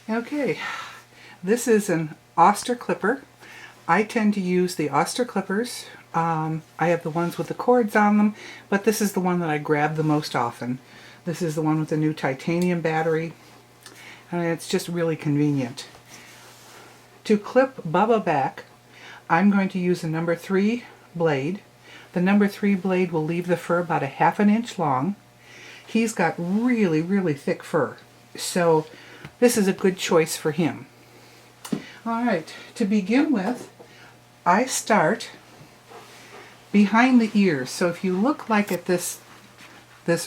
Okay, this is an Oster clipper. I tend to use the Oster clippers. I have the ones with the cords on them, but this is the one that I grab the most often. This is the one with the new titanium battery, and it's just really convenient. To clip Bubba back, I'm going to use a number 3 blade. The number 3 blade will leave the fur about a ½ inch long. He's got really, really thick fur, so this is a good choice for him. Alright, to begin with, I start behind the ears. So if you look like at this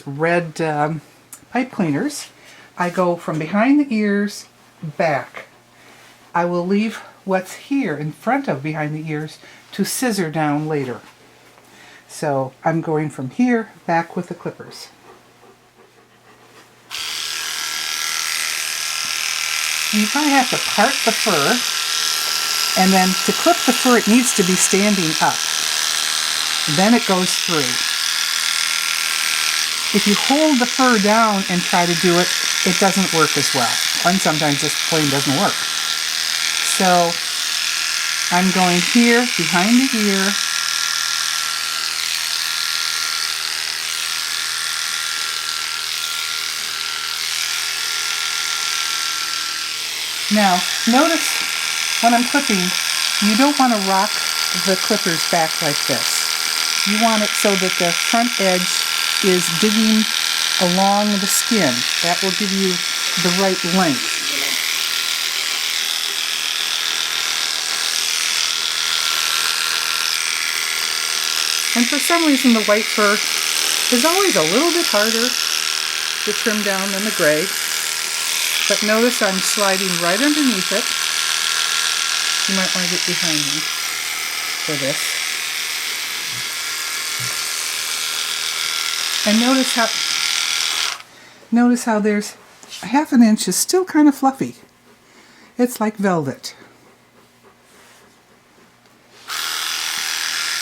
red pipe cleaners, I go from behind the ears back. I will leave what's here in front of behind the ears to scissor down later. So I'm going from here back with the clippers. You kind of have to part the fur, and then to clip the fur it needs to be standing up. Then it goes through. If you hold the fur down and try to do it, it doesn't work as well. And sometimes just plain doesn't work. So I'm going here behind the ear. Now, notice when I'm clipping, you don't want to rock the clippers back like this. You want it so that the front edge is digging along the skin. That will give you the right length. And for some reason the white fur is always a little bit harder to trim down than the gray. But notice I'm sliding right underneath it. You might want to get behind me for this. And notice how there's a ½ inch is still kind of fluffy. It's like velvet.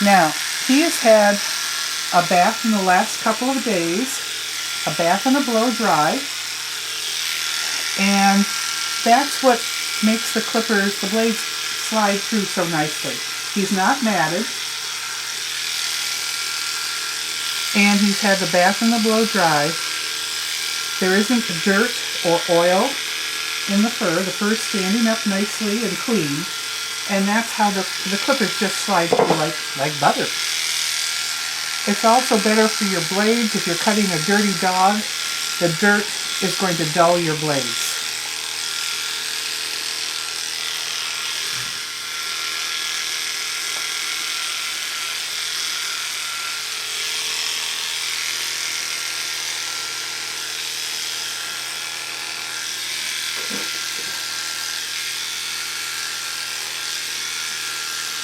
Now, he has had a bath in the last couple of days, a bath and a blow dry. And that's what makes the clippers, the blades, slide through so nicely. He's not matted. And he's had the bath and the blow dry. There isn't dirt or oil in the fur. The fur's standing up nicely and clean. And that's how the clippers just slide through like butter. It's also better for your blades. If you're cutting a dirty dog, the dirt is going to dull your blades.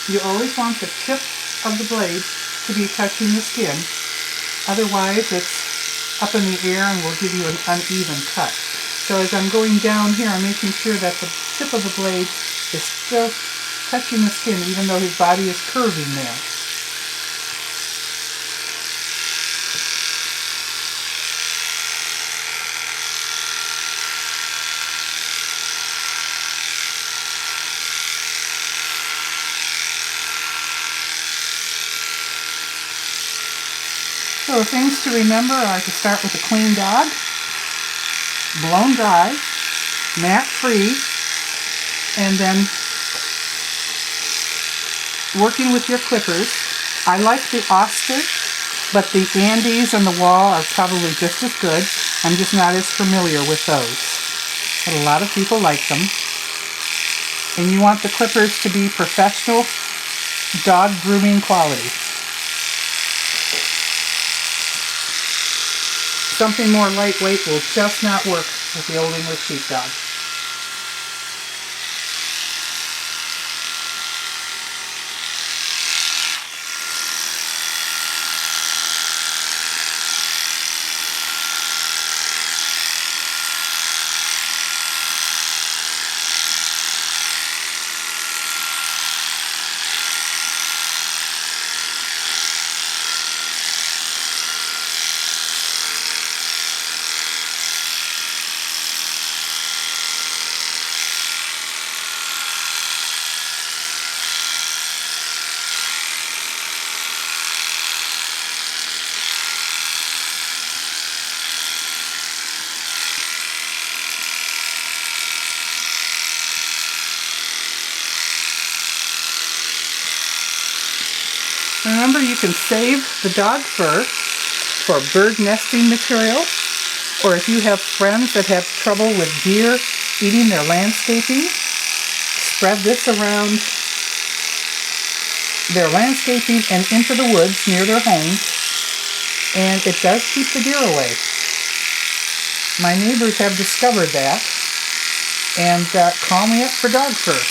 You always want the tip of the blade to be touching the skin. Otherwise it's up in the air and will give you an uneven cut. So as I'm going down here, I'm making sure that the tip of the blade is still touching the skin even though his body is curving there. So things to remember are to start with a clean dog, blown dry, mat free, and then working with your clippers. I like the Oster, but the Andes and the Wall are probably just as good. I'm just not as familiar with those. But a lot of people like them. And you want the clippers to be professional dog grooming quality. Something more lightweight will just not work with the Old English Sheepdog. remember, you can save the dog fur for bird nesting material, or if you have friends that have trouble with deer eating their landscaping, spread this around their landscaping and into the woods near their homes, and it does keep the deer away. My neighbors have discovered that and call me up for dog fur.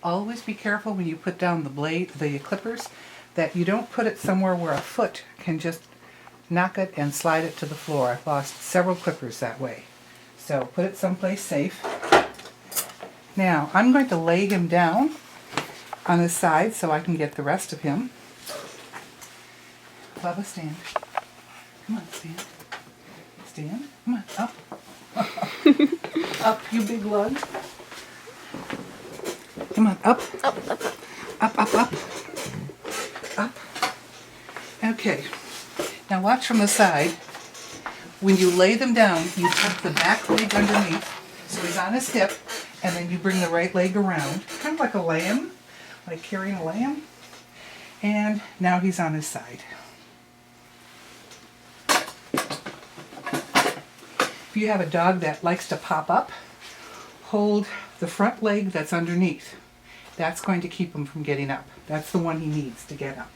Always be careful when you put down the clippers, that you don't put it somewhere where a foot can just knock it and slide it to the floor. I've lost several clippers that way. So put it someplace safe. Now I'm going to lay him down on his side so I can get the rest of him. Bubba, stand. Come on, stand. Stand. Come on, up. Up, you big lug. Come on, up. Up, up, up. Up, up, up. Up. Okay. Now watch from the side. When you lay them down, you tuck the back leg underneath, so he's on his hip, and then you bring the right leg around, kind of like a lamb, like carrying a lamb. And now he's on his side. If you have a dog that likes to pop up, hold the front leg that's underneath. That's going to keep him from getting up. That's the one he needs to get up.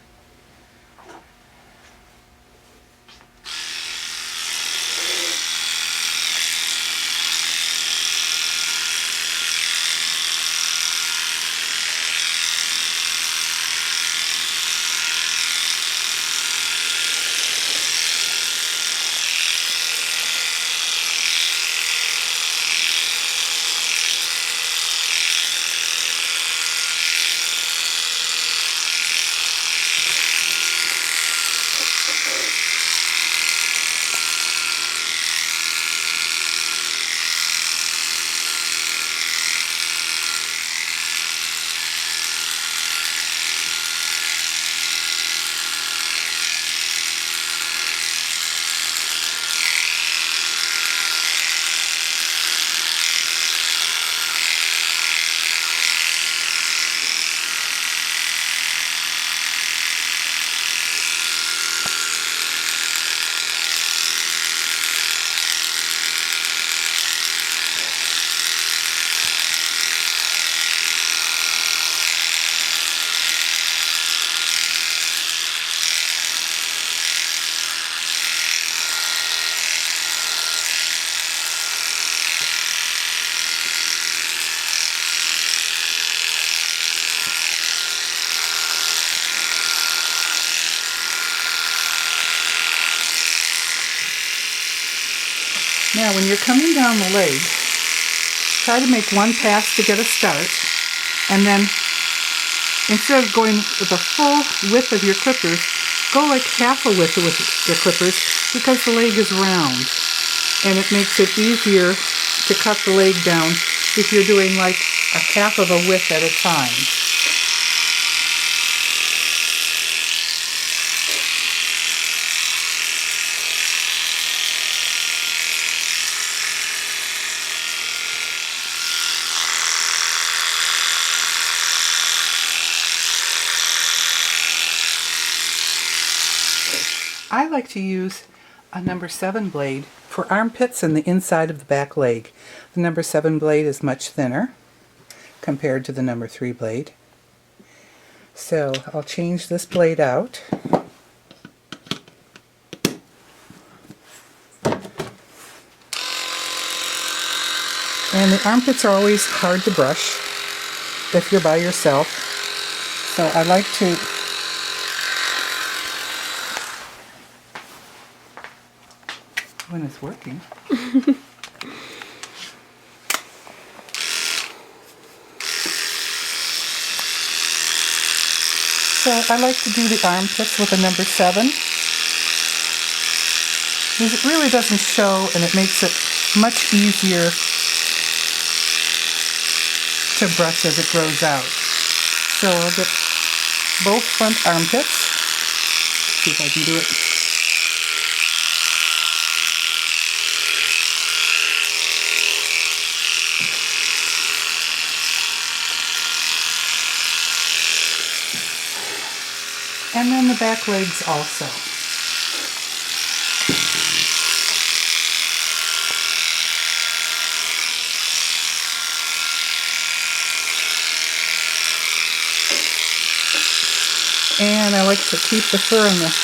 Now when you're coming down the leg, try to make one pass to get a start, and then instead of going with the full width of your clippers, go like half a width with your clippers because the leg is round. And it makes it easier to cut the leg down if you're doing like a half of a width at a time. I like to use a number 7 blade for armpits and the inside of the back leg. The number 7 blade is much thinner compared to the number 3 blade. So I'll change this blade out. And the armpits are always hard to brush if you're by yourself. So I like to when it's working. So I like to do the armpits with a number 7. Because it really doesn't show and it makes it much easier to brush as it grows out. So I'll get both front armpits. See if I can do it. And then the back legs also. And I like to keep the fur on the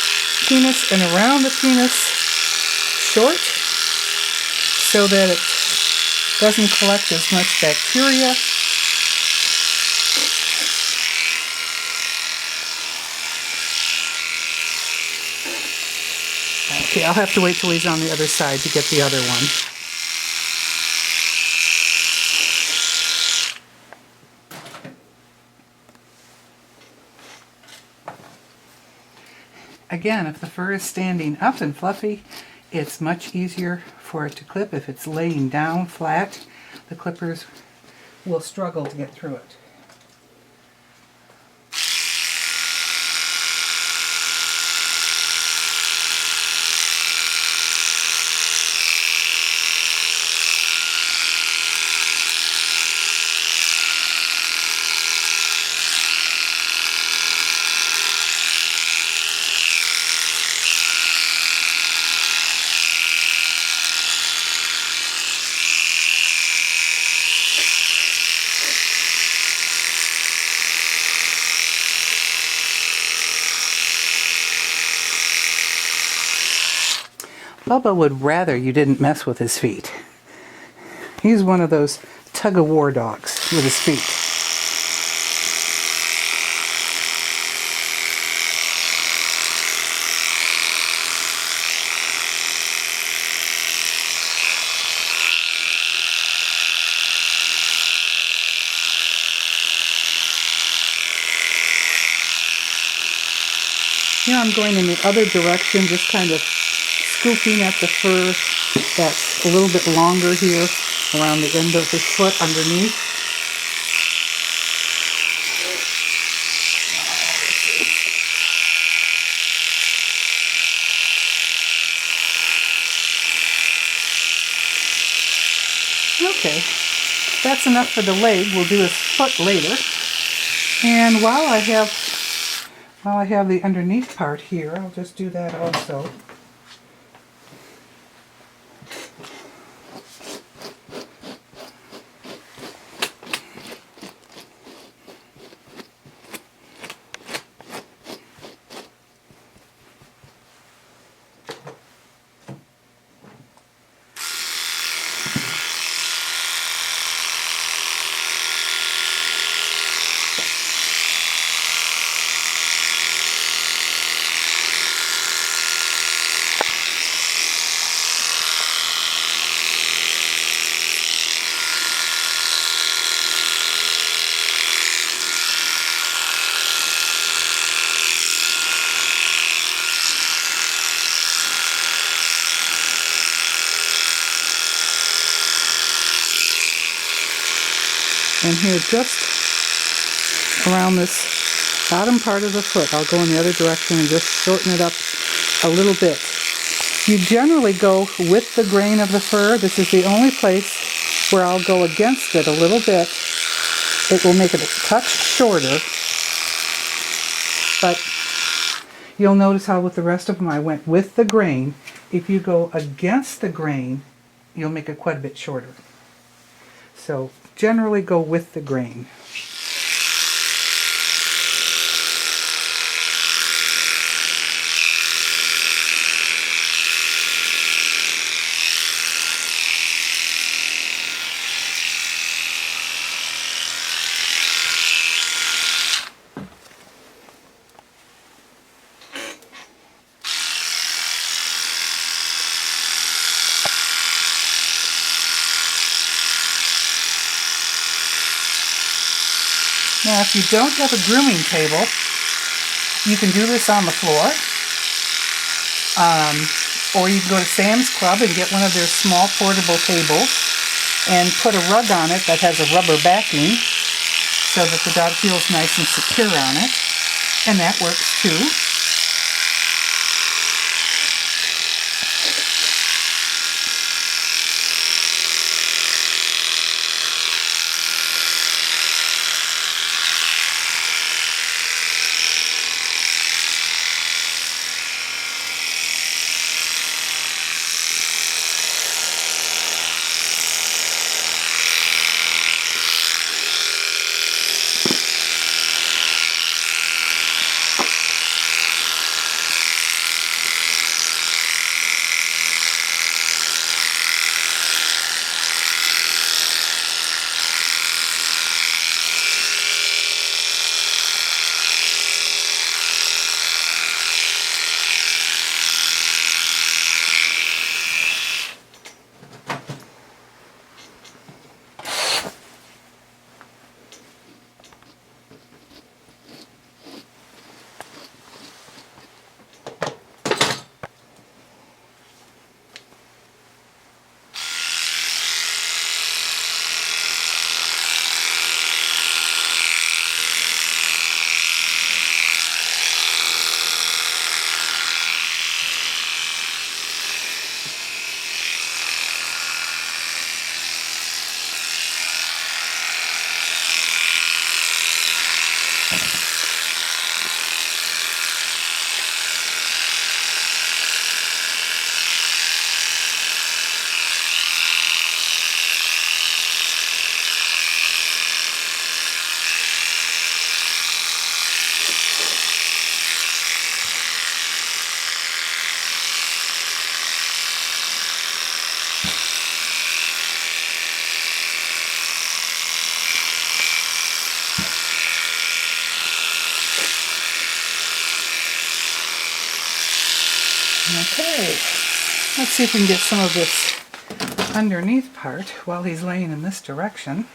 penis and around the penis short so that it doesn't collect as much bacteria. Okay, I'll have to wait till he's on the other side to get the other one. Again, if the fur is standing up and fluffy, it's much easier for it to clip. If it's laying down flat, the clippers will struggle to get through it. Bubba would rather you didn't mess with his feet. He's one of those tug-of-war dogs with his feet. Here I'm going in the other direction, just kind of scooping at the fur that's a little bit longer here around the end of his foot underneath. Okay, that's enough for the leg. We'll do his foot later. And while I have the underneath part here, I'll just do that also. And here, just around this bottom part of the foot, I'll go in the other direction and just shorten it up a little bit. You generally go with the grain of the fur. This is the only place where I'll go against it a little bit. It will make it a touch shorter, but you'll notice how with the rest of them I went with the grain. If you go against the grain, you'll make it quite a bit shorter. So generally go with the grain. Now, if you don't have a grooming table, you can do this on the floor, or you can go to Sam's Club and get one of their small portable tables and put a rug on it that has a rubber backing so that the dog feels nice and secure on it, and that works too. Okay, let's see if we can get some of this underneath part while he's laying in this direction.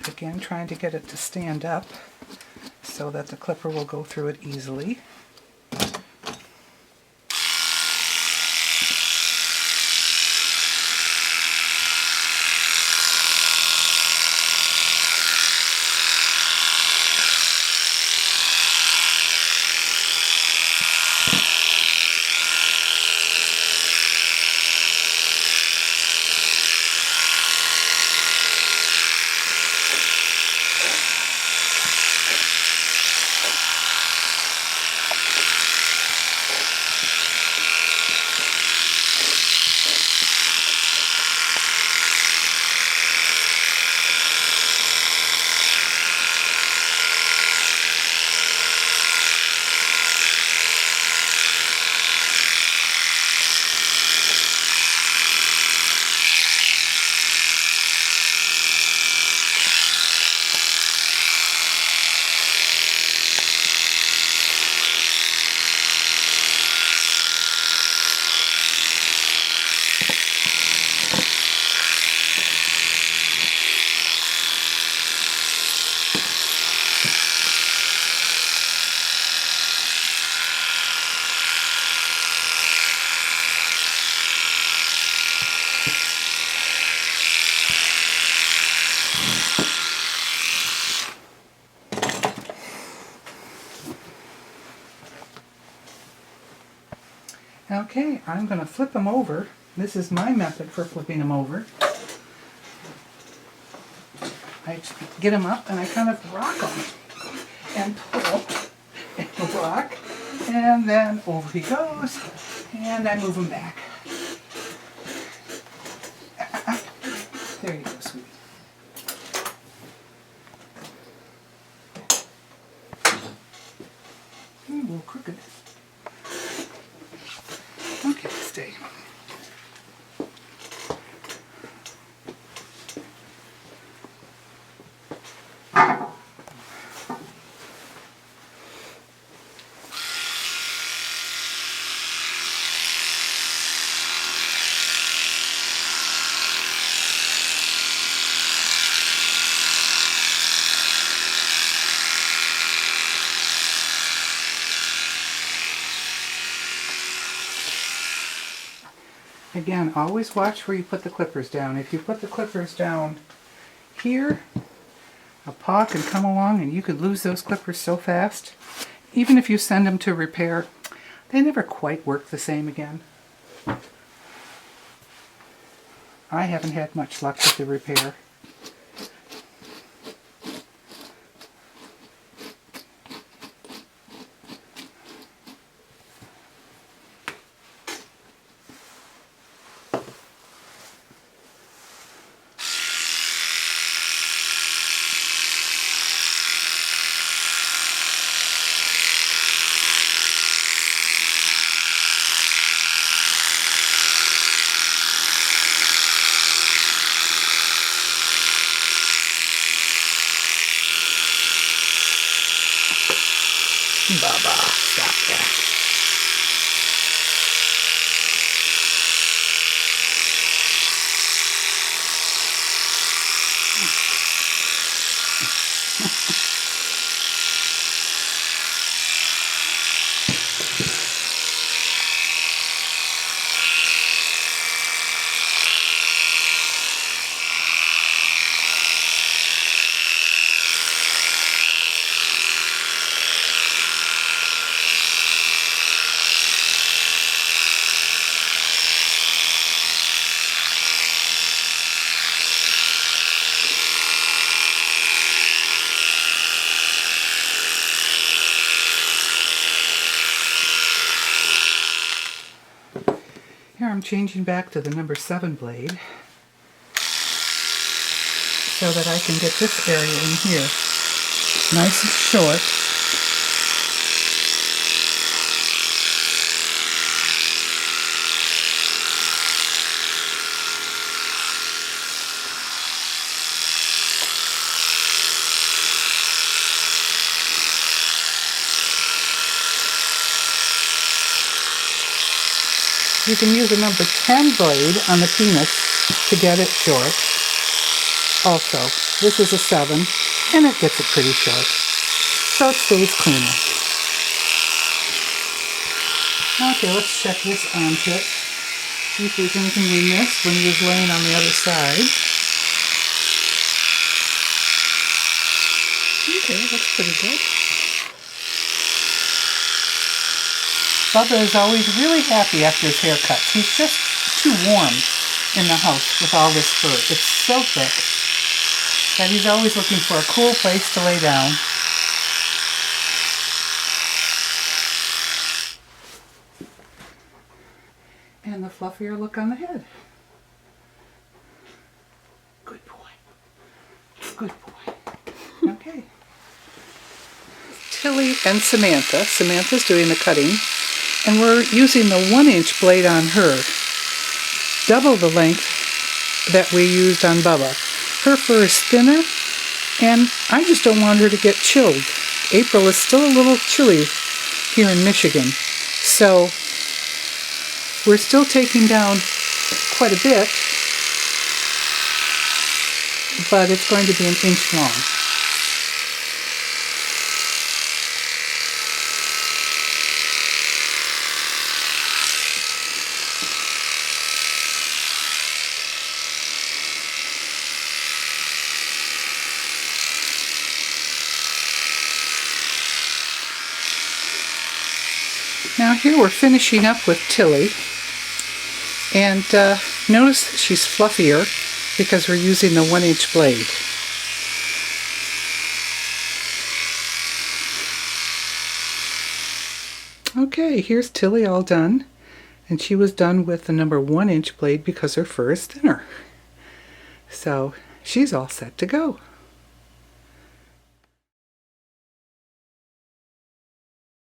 Again, trying to get it to stand up so that the clipper will go through it easily. Okay, I'm going to flip them over. This is my method for flipping them over. I get them up and I kind of rock them and pull and rock, and then over he goes, and I move him back. There you go, sweetie. A little crooked. Okay, stay. Again, always watch where you put the clippers down. If you put the clippers down here, a paw can come along and you could lose those clippers so fast. Even if you send them to repair, they never quite work the same again. I haven't had much luck with the repair. Baba, stop that. Here I'm changing back to the number 7 blade so that I can get this area in here nice and short. You can use a number 10 blade on the penis to get it short. Also, this is a 7, and it gets it pretty short, so it stays cleaner. Okay, let's check this armpit. See if there's anything we missed when he was laying on the other side. Okay, that's pretty good. Bubba is always really happy after his haircuts. He's just too warm in the house with all this fur. It's so thick that he's always looking for a cool place to lay down. And the fluffier look on the head. Good boy. Good boy. Okay. Tilly and Samantha. Samantha's doing the cutting. And we're using the 1-inch blade on her. Double the length that we used on Bubba. Her fur is thinner, and I just don't want her to get chilled. April is still a little chilly here in Michigan. So we're still taking down quite a bit, but it's going to be 1 inch long. Now here we're finishing up with Tilly, and notice that she's fluffier because we're using the 1-inch blade. Okay, here's Tilly all done, and she was done with the number 1-inch blade because her fur is thinner. So she's all set to go.